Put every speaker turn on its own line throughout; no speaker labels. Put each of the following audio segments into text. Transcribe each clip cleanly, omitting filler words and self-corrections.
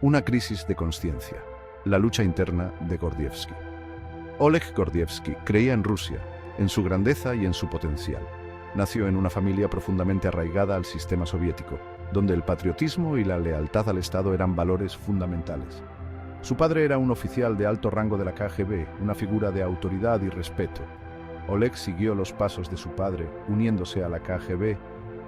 Una crisis de conciencia. La lucha interna de Gordievsky. Oleg Gordievsky creía en Rusia, en su grandeza y en su potencial. Nació en una familia profundamente arraigada al sistema soviético, donde el patriotismo y la lealtad al Estado eran valores fundamentales. Su padre era un oficial de alto rango de la KGB, una figura de autoridad y respeto. Oleg siguió los pasos de su padre, uniéndose a la KGB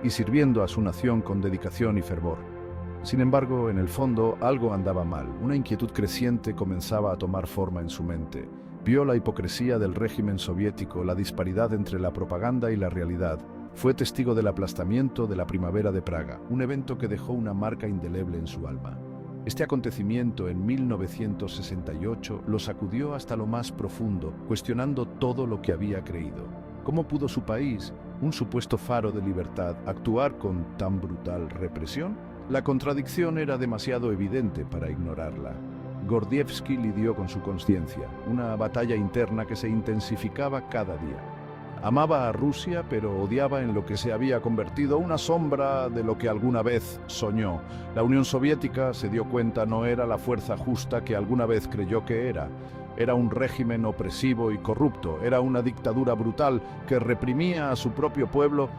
y sirviendo a su nación con dedicación y fervor. Sin embargo, en el fondo, algo andaba mal. Una inquietud creciente comenzaba a tomar forma en su mente. Vio la hipocresía del régimen soviético, la disparidad entre la propaganda y la realidad. Fue testigo del aplastamiento de la Primavera de Praga, un evento que dejó una marca indeleble en su alma. Este acontecimiento en 1968 lo sacudió hasta lo más profundo, cuestionando todo lo que había creído. ¿Cómo pudo su país, un supuesto faro de libertad, actuar con tan brutal represión? La contradicción era demasiado evidente para ignorarla. Gordievsky lidió con su conciencia, una batalla interna que se intensificaba cada día. Amaba a Rusia, pero odiaba en lo que se había convertido una sombra de lo que alguna vez soñó. La Unión Soviética, se dio cuenta, no era la fuerza justa que alguna vez creyó que era. Era un régimen opresivo y corrupto, era una dictadura brutal que reprimía a su propio pueblo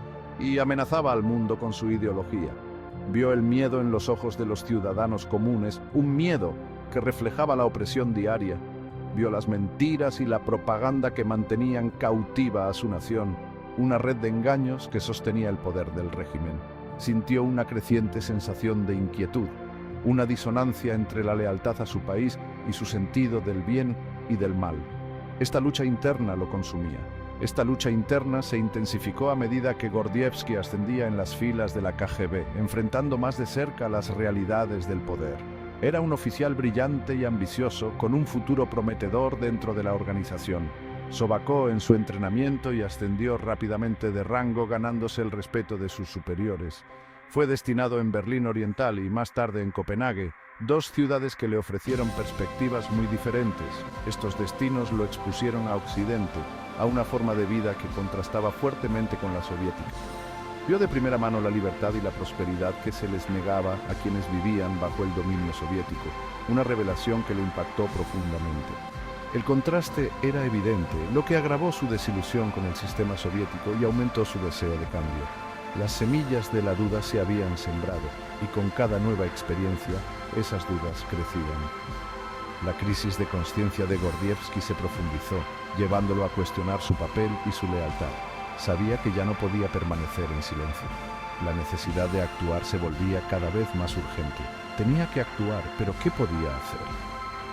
y amenazaba al mundo con su ideología. Vio el miedo en los ojos de los ciudadanos comunes, un miedo que reflejaba la opresión diaria. Vio las mentiras y la propaganda que mantenían cautiva a su nación, una red de engaños que sostenía el poder del régimen. Sintió una creciente sensación de inquietud, una disonancia entre la lealtad a su país y su sentido del bien y del mal. Esta lucha interna lo consumía. Esta lucha interna se intensificó a medida que Gordievsky ascendía en las filas de la KGB, enfrentando más de cerca las realidades del poder. Era un oficial brillante y ambicioso, con un futuro prometedor dentro de la organización. Sobacó en su entrenamiento y ascendió rápidamente de rango, ganándose el respeto de sus superiores. Fue destinado en Berlín Oriental y más tarde en Copenhague, dos ciudades que le ofrecieron perspectivas muy diferentes. Estos destinos lo expusieron a Occidente, a una forma de vida que contrastaba fuertemente con la soviética. Vio de primera mano la libertad y la prosperidad que se les negaba a quienes vivían bajo el dominio soviético, una revelación que le impactó profundamente. El contraste era evidente, lo que agravó su desilusión con el sistema soviético y aumentó su deseo de cambio. Las semillas de la duda se habían sembrado, y con cada nueva experiencia, esas dudas crecían. La crisis de conciencia de Gordievsky se profundizó, llevándolo a cuestionar su papel y su lealtad. Sabía que ya no podía permanecer en silencio. La necesidad de actuar se volvía cada vez más urgente. Tenía que actuar, pero ¿qué podía hacer?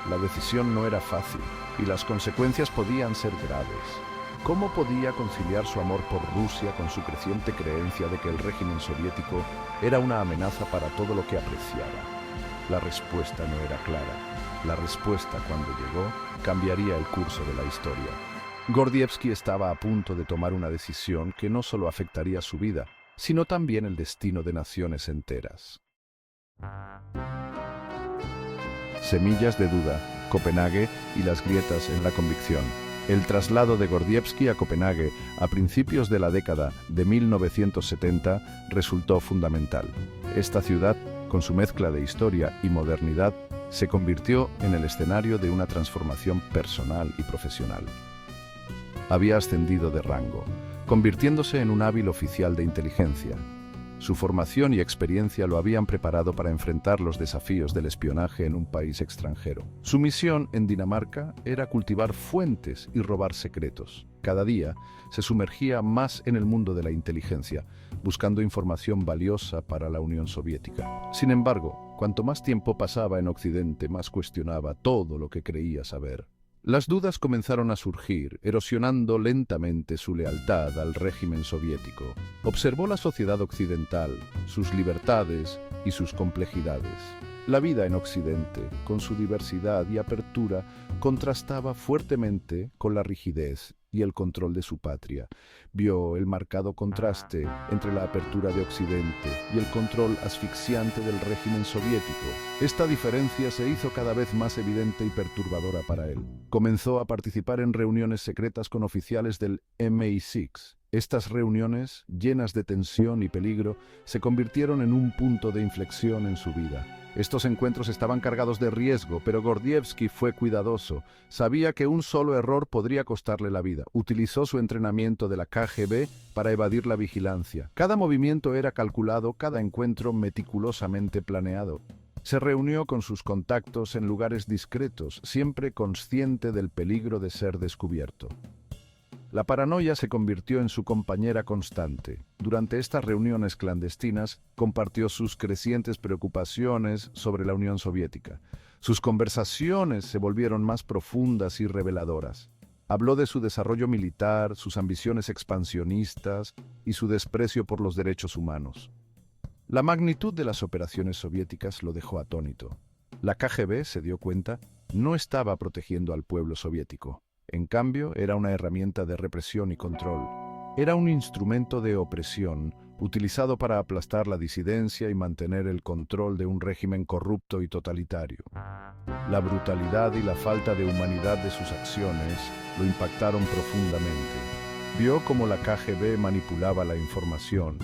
La decisión no era fácil, y las consecuencias podían ser graves. ¿Cómo podía conciliar su amor por Rusia con su creciente creencia de que el régimen soviético era una amenaza para todo lo que apreciaba? La respuesta no era clara. La respuesta, cuando llegó, cambiaría el curso de la historia. Gordievsky estaba a punto de tomar una decisión que no solo afectaría su vida, sino también el destino de naciones enteras. Semillas de duda, Copenhague y las grietas en la convicción. El traslado de Gordievsky a Copenhague a principios de la década de 1970 resultó fundamental. Esta ciudad, con su mezcla de historia y modernidad, se convirtió en el escenario de una transformación personal y profesional. Había ascendido de rango, convirtiéndose en un hábil oficial de inteligencia. Su formación y experiencia lo habían preparado para enfrentar los desafíos del espionaje en un país extranjero. Su misión en Dinamarca era cultivar fuentes y robar secretos. Cada día se sumergía más en el mundo de la inteligencia, buscando información valiosa para la Unión Soviética. Sin embargo, cuanto más tiempo pasaba en Occidente, más cuestionaba todo lo que creía saber. Las dudas comenzaron a surgir, erosionando lentamente su lealtad al régimen soviético. Observó la sociedad occidental, sus libertades y sus complejidades. La vida en Occidente, con su diversidad y apertura, contrastaba fuertemente con la rigidez y el control de su patria. Vio el marcado contraste entre la apertura de Occidente y el control asfixiante del régimen soviético. Esta diferencia se hizo cada vez más evidente y perturbadora para él. Comenzó a participar en reuniones secretas con oficiales del MI6. Estas reuniones, llenas de tensión y peligro, se convirtieron en un punto de inflexión en su vida. Estos encuentros estaban cargados de riesgo, pero Gordievsky fue cuidadoso. Sabía que un solo error podría costarle la vida. Utilizó su entrenamiento de la KGB para evadir la vigilancia. Cada movimiento era calculado, cada encuentro meticulosamente planeado. Se reunió con sus contactos en lugares discretos, siempre consciente del peligro de ser descubierto. La paranoia se convirtió en su compañera constante. Durante estas reuniones clandestinas, compartió sus crecientes preocupaciones sobre la Unión Soviética. Sus conversaciones se volvieron más profundas y reveladoras. Habló de su desarrollo militar, sus ambiciones expansionistas y su desprecio por los derechos humanos. La magnitud de las operaciones soviéticas lo dejó atónito. La KGB, se dio cuenta, no estaba protegiendo al pueblo soviético. En cambio, era una herramienta de represión y control. Era un instrumento de opresión, utilizado para aplastar la disidencia y mantener el control de un régimen corrupto y totalitario. La brutalidad y la falta de humanidad de sus acciones lo impactaron profundamente. Vio cómo la KGB manipulaba la información,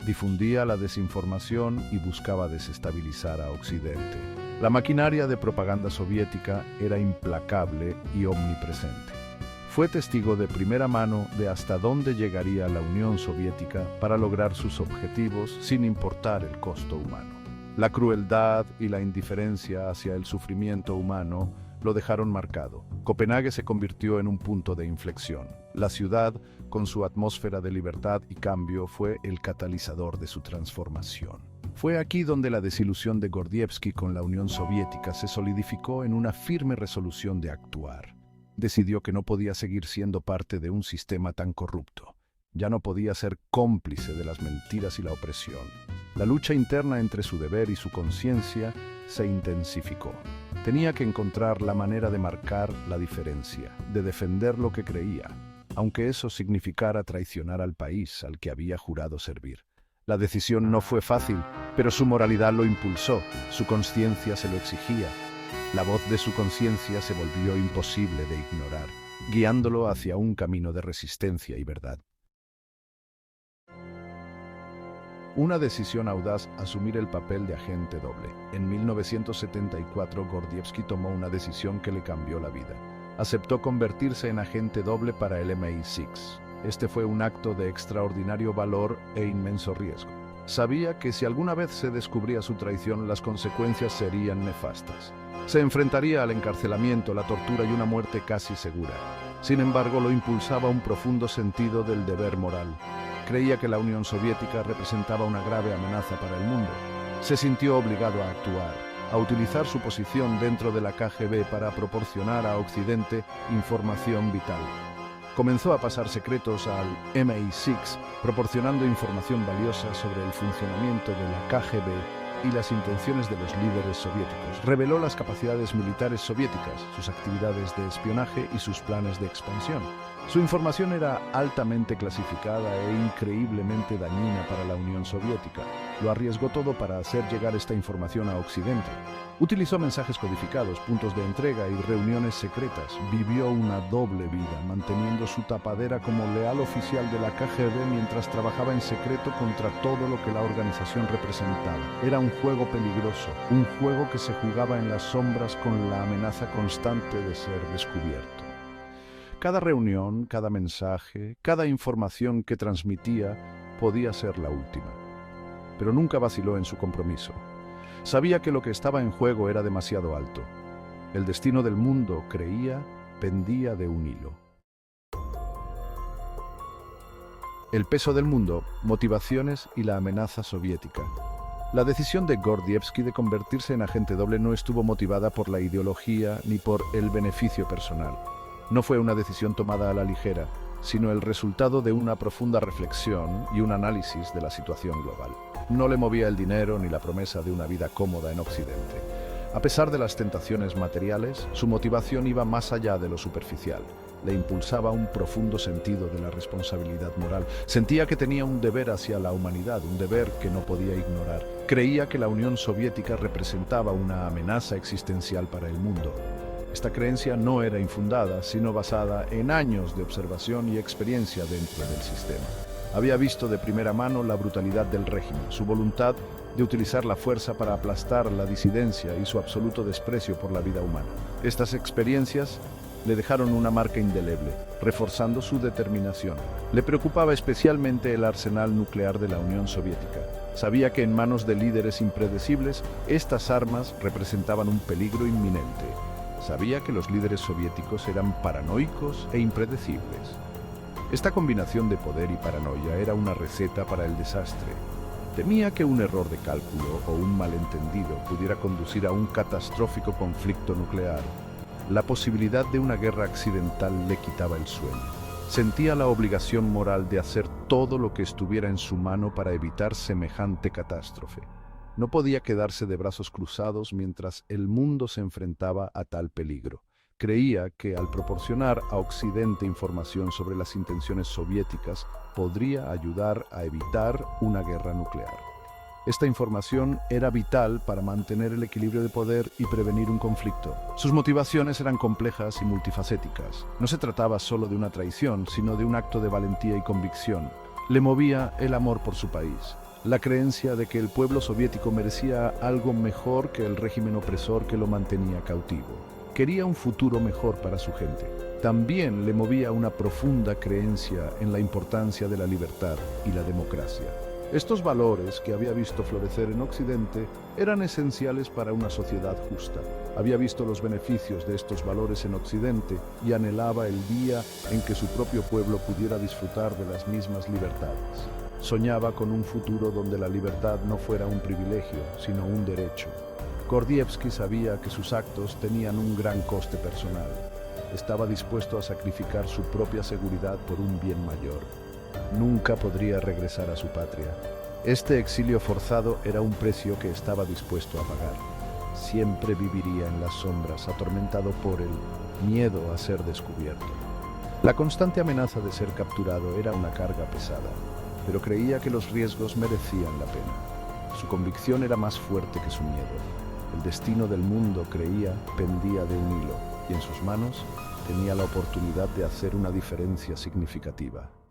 difundía la desinformación y buscaba desestabilizar a Occidente. La maquinaria de propaganda soviética era implacable y omnipresente. Fue testigo de primera mano de hasta dónde llegaría la Unión Soviética para lograr sus objetivos sin importar el costo humano. La crueldad y la indiferencia hacia el sufrimiento humano lo dejaron marcado. Copenhague se convirtió en un punto de inflexión. La ciudad, con su atmósfera de libertad y cambio, fue el catalizador de su transformación. Fue aquí donde la desilusión de Gordievsky con la Unión Soviética se solidificó en una firme resolución de actuar. Decidió que no podía seguir siendo parte de un sistema tan corrupto. Ya no podía ser cómplice de las mentiras y la opresión. La lucha interna entre su deber y su conciencia se intensificó. Tenía que encontrar la manera de marcar la diferencia, de defender lo que creía, aunque eso significara traicionar al país al que había jurado servir. La decisión no fue fácil, pero su moralidad lo impulsó, su conciencia se lo exigía. La voz de su conciencia se volvió imposible de ignorar, guiándolo hacia un camino de resistencia y verdad. Una decisión audaz: asumir el papel de agente doble. En 1974, Gordievsky tomó una decisión que le cambió la vida. Aceptó convertirse en agente doble para el MI6. Este fue un acto de extraordinario valor e inmenso riesgo. Sabía que si alguna vez se descubría su traición, las consecuencias serían nefastas. Se enfrentaría al encarcelamiento, la tortura y una muerte casi segura. Sin embargo, lo impulsaba un profundo sentido del deber moral. Creía que la Unión Soviética representaba una grave amenaza para el mundo. Se sintió obligado a actuar, a utilizar su posición dentro de la KGB para proporcionar a Occidente información vital. Comenzó a pasar secretos al MI6, proporcionando información valiosa sobre el funcionamiento de la KGB y las intenciones de los líderes soviéticos. Reveló las capacidades militares soviéticas, sus actividades de espionaje y sus planes de expansión. Su información era altamente clasificada e increíblemente dañina para la Unión Soviética. Lo arriesgó todo para hacer llegar esta información a Occidente. Utilizó mensajes codificados, puntos de entrega y reuniones secretas. Vivió una doble vida, manteniendo su tapadera como leal oficial de la KGB mientras trabajaba en secreto contra todo lo que la organización representaba. Era un juego peligroso, un juego que se jugaba en las sombras con la amenaza constante de ser descubierto. Cada reunión, cada mensaje, cada información que transmitía podía ser la última. Pero nunca vaciló en su compromiso. Sabía que lo que estaba en juego era demasiado alto. El destino del mundo, creía, pendía de un hilo. El peso del mundo, motivaciones y la amenaza soviética. La decisión de Gordievsky de convertirse en agente doble no estuvo motivada por la ideología ni por el beneficio personal. No fue una decisión tomada a la ligera, sino el resultado de una profunda reflexión y un análisis de la situación global. No le movía el dinero ni la promesa de una vida cómoda en Occidente. A pesar de las tentaciones materiales, su motivación iba más allá de lo superficial. Le impulsaba un profundo sentido de la responsabilidad moral. Sentía que tenía un deber hacia la humanidad, un deber que no podía ignorar. Creía que la Unión Soviética representaba una amenaza existencial para el mundo. Esta creencia no era infundada, sino basada en años de observación y experiencia dentro del sistema. Había visto de primera mano la brutalidad del régimen, su voluntad de utilizar la fuerza para aplastar la disidencia y su absoluto desprecio por la vida humana. Estas experiencias le dejaron una marca indeleble, reforzando su determinación. Le preocupaba especialmente el arsenal nuclear de la Unión Soviética. Sabía que en manos de líderes impredecibles, estas armas representaban un peligro inminente. Sabía que los líderes soviéticos eran paranoicos e impredecibles. Esta combinación de poder y paranoia era una receta para el desastre. Temía que un error de cálculo o un malentendido pudiera conducir a un catastrófico conflicto nuclear. La posibilidad de una guerra accidental le quitaba el sueño. Sentía la obligación moral de hacer todo lo que estuviera en su mano para evitar semejante catástrofe. No podía quedarse de brazos cruzados mientras el mundo se enfrentaba a tal peligro. Creía que al proporcionar a Occidente información sobre las intenciones soviéticas, podría ayudar a evitar una guerra nuclear. Esta información era vital para mantener el equilibrio de poder y prevenir un conflicto. Sus motivaciones eran complejas y multifacéticas. No se trataba solo de una traición, sino de un acto de valentía y convicción. Le movía el amor por su país, la creencia de que el pueblo soviético merecía algo mejor que el régimen opresor que lo mantenía cautivo. Quería un futuro mejor para su gente. También le movía una profunda creencia en la importancia de la libertad y la democracia. Estos valores que había visto florecer en Occidente eran esenciales para una sociedad justa. Había visto los beneficios de estos valores en Occidente y anhelaba el día en que su propio pueblo pudiera disfrutar de las mismas libertades. Soñaba con un futuro donde la libertad no fuera un privilegio, sino un derecho. Gordievsky sabía que sus actos tenían un gran coste personal. Estaba dispuesto a sacrificar su propia seguridad por un bien mayor. Nunca podría regresar a su patria. Este exilio forzado era un precio que estaba dispuesto a pagar. Siempre viviría en las sombras, atormentado por el miedo a ser descubierto. La constante amenaza de ser capturado era una carga pesada, pero creía que los riesgos merecían la pena. Su convicción era más fuerte que su miedo. El destino del mundo, creía, pendía de un hilo, y en sus manos tenía la oportunidad de hacer una diferencia significativa.